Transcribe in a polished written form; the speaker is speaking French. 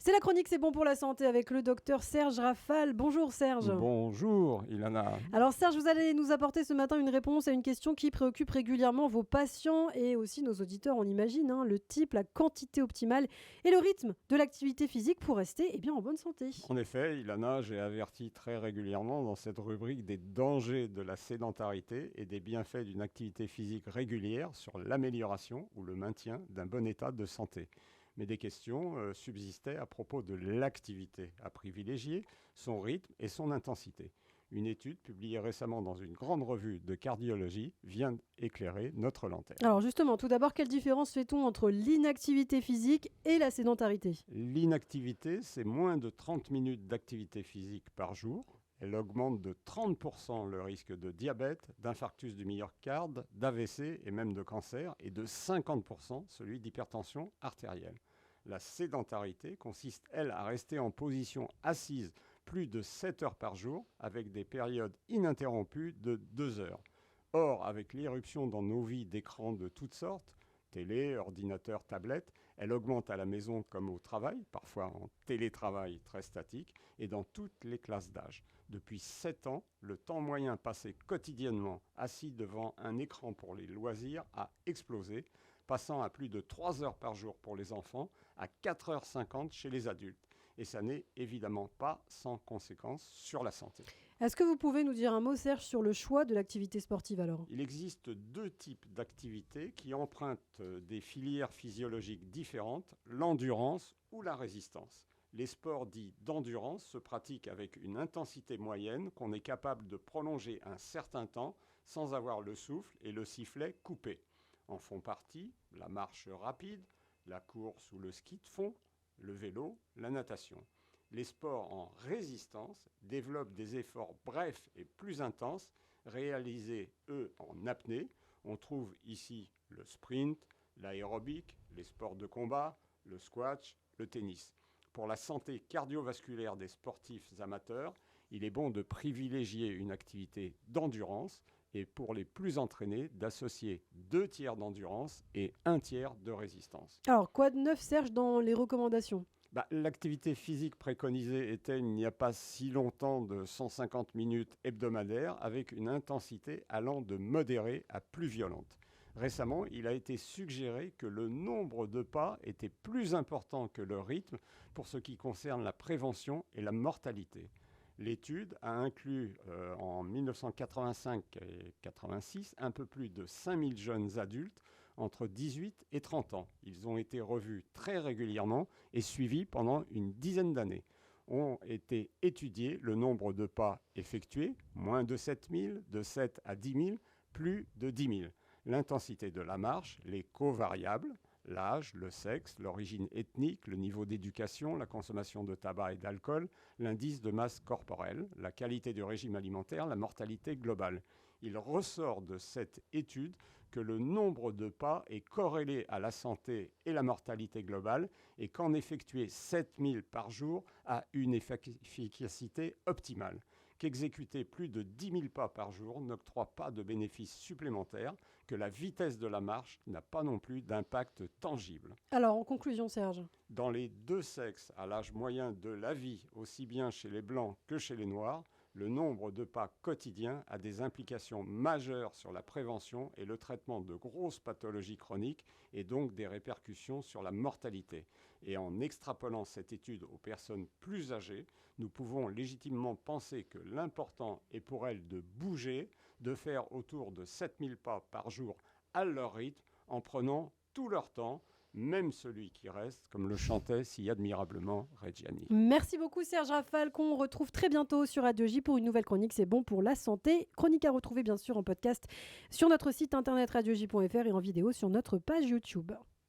C'est la chronique C'est bon pour la santé avec le docteur Serge Rafal. Bonjour Serge. Bonjour Ilana. Alors Serge, vous allez nous apporter ce matin une réponse à une question qui préoccupe régulièrement vos patients et aussi nos auditeurs, on imagine, le type, la quantité optimale et le rythme de l'activité physique pour rester en bonne santé. En effet, Ilana, j'ai averti très régulièrement dans cette rubrique des dangers de la sédentarité et des bienfaits d'une activité physique régulière sur l'amélioration ou le maintien d'un bon état de santé. Mais des questions subsistaient à propos de l'activité à privilégier, son rythme et son intensité. Une étude publiée récemment dans une grande revue de cardiologie vient éclairer notre lanterne. Alors justement, tout d'abord, quelle différence fait-on entre l'inactivité physique et la sédentarité ? L'inactivité, c'est moins de 30 minutes d'activité physique par jour. Elle augmente de 30% le risque de diabète, d'infarctus du myocarde, d'AVC et même de cancer, et de 50% celui d'hypertension artérielle. La sédentarité consiste, elle, à rester en position assise plus de 7 heures par jour, avec des périodes ininterrompues de 2 heures. Or, avec l'irruption dans nos vies d'écrans de toutes sortes, télé, ordinateur, tablette, elle augmente à la maison comme au travail, parfois en télétravail très statique, et dans toutes les classes d'âge. Depuis 7 ans, le temps moyen passé quotidiennement assis devant un écran pour les loisirs a explosé, passant à plus de 3 heures par jour pour les enfants, à 4h50 chez les adultes. Et ça n'est évidemment pas sans conséquences sur la santé. Est-ce que vous pouvez nous dire un mot, Serge, sur le choix de l'activité sportive alors ? Il existe 2 types d'activités qui empruntent des filières physiologiques différentes, l'endurance ou la résistance. Les sports dits d'endurance se pratiquent avec une intensité moyenne qu'on est capable de prolonger un certain temps sans avoir le souffle et le sifflet coupés. En font partie la marche rapide, la course ou le ski de fond, le vélo, la natation. Les sports en résistance développent des efforts brefs et plus intenses, réalisés, eux, en apnée. On trouve ici le sprint, l'aérobic, les sports de combat, le squash, le tennis. Pour la santé cardiovasculaire des sportifs amateurs, il est bon de privilégier une activité d'endurance et pour les plus entraînés, d'associer 2 tiers d'endurance et 1 tiers de résistance. Alors, quoi de neuf, Serge, dans les recommandations ? L'activité physique préconisée était il n'y a pas si longtemps de 150 minutes hebdomadaires avec une intensité allant de modérée à plus violente. Récemment, il a été suggéré que le nombre de pas était plus important que le rythme pour ce qui concerne la prévention et la mortalité. L'étude a inclus en 1985 et 86 un peu plus de 5000 jeunes adultes entre 18 et 30 ans. Ils ont été revus très régulièrement et suivis pendant une dizaine d'années. Ont été étudiés le nombre de pas effectués, moins de 7000, de 7 à 10 000, plus de 10 000. L'intensité de la marche, les covariables, l'âge, le sexe, l'origine ethnique, le niveau d'éducation, la consommation de tabac et d'alcool, l'indice de masse corporelle, la qualité du régime alimentaire, la mortalité globale. Il ressort de cette étude que le nombre de pas est corrélé à la santé et la mortalité globale et qu'en effectuer 7000 par jour a une efficacité optimale. Qu'exécuter plus de 10 000 pas par jour n'octroie pas de bénéfices supplémentaires, que la vitesse de la marche n'a pas non plus d'impact tangible. Alors, en conclusion, Serge ? Dans les 2 sexes, à l'âge moyen de la vie, aussi bien chez les blancs que chez les noirs, le nombre de pas quotidiens a des implications majeures sur la prévention et le traitement de grosses pathologies chroniques et donc des répercussions sur la mortalité. Et en extrapolant cette étude aux personnes plus âgées, nous pouvons légitimement penser que l'important est pour elles de bouger, de faire autour de 7000 pas par jour à leur rythme en prenant tout leur temps, même celui qui reste, comme le chantait si admirablement Reggiani. Merci beaucoup Serge Rafal, qu'on retrouve très bientôt sur Radio J pour une nouvelle chronique C'est bon pour la santé. Chronique à retrouver bien sûr en podcast sur notre site internet radioj.fr et en vidéo sur notre page YouTube.